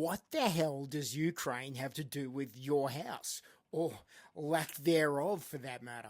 what the hell does Ukraine have to do with your house? Or lack thereof, for that matter?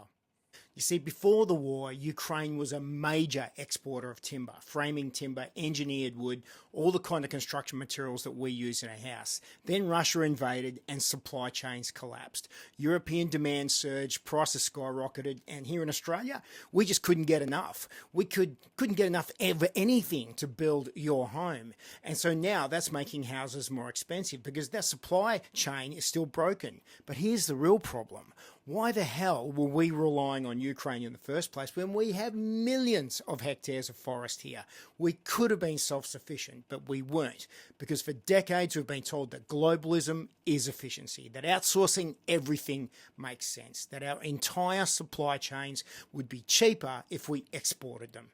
You see, before the war, Ukraine was a major exporter of timber, framing timber, engineered wood, all the kind of construction materials that we use in a house. Then Russia invaded and supply chains collapsed. European demand surged, prices skyrocketed, and here in Australia, we just couldn't get enough. We couldn't get enough of anything to build your home. And so now that's making houses more expensive because that supply chain is still broken. But here's the real problem. Why the hell were we relying on Ukraine in the first place when we have millions of hectares of forest here? We could have been self-sufficient, but we weren't, because for decades we've been told that globalism is efficiency, that outsourcing everything makes sense, that our entire supply chains would be cheaper if we exported them.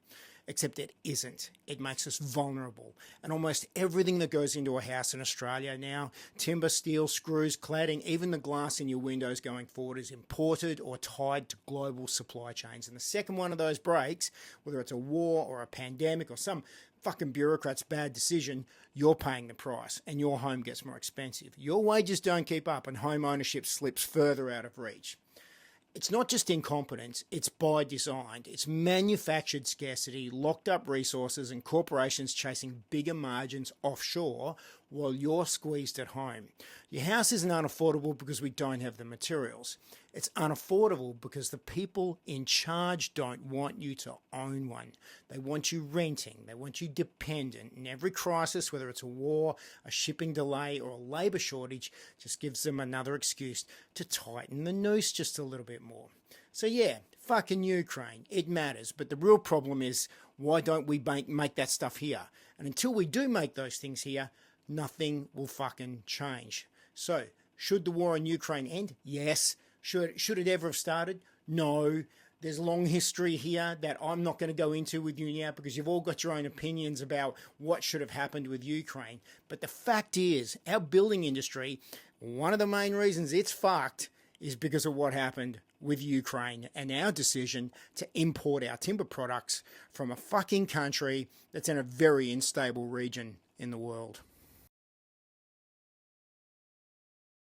Except it isn't. It makes us vulnerable. And almost everything that goes into a house in Australia now, timber, steel, screws, cladding, even the glass in your windows going forward, is imported or tied to global supply chains. And the second one of those breaks, whether it's a war or a pandemic or some fucking bureaucrat's bad decision, you're paying the price and your home gets more expensive. Your wages don't keep up and home ownership slips further out of reach. It's not just incompetence, it's by design. It's manufactured scarcity, locked up resources, and corporations chasing bigger margins offshore while you're squeezed at home. Your house isn't unaffordable because we don't have the materials. It's unaffordable because the people in charge don't want you to own one. They want you renting. They want you dependent. And every crisis, whether it's a war, a shipping delay, or a labour shortage, just gives them another excuse to tighten the noose just a little bit more. So yeah, fucking Ukraine, it matters. But the real problem is, why don't we make that stuff here? And until we do make those things here, nothing will fucking change. So, should the war in Ukraine end? Yes. Should it ever have started? No. There's a long history here that I'm not going to go into with you now because you've all got your own opinions about what should have happened with Ukraine. But the fact is, our building industry, one of the main reasons it's fucked is because of what happened with Ukraine and our decision to import our timber products from a fucking country that's in a very unstable region in the world.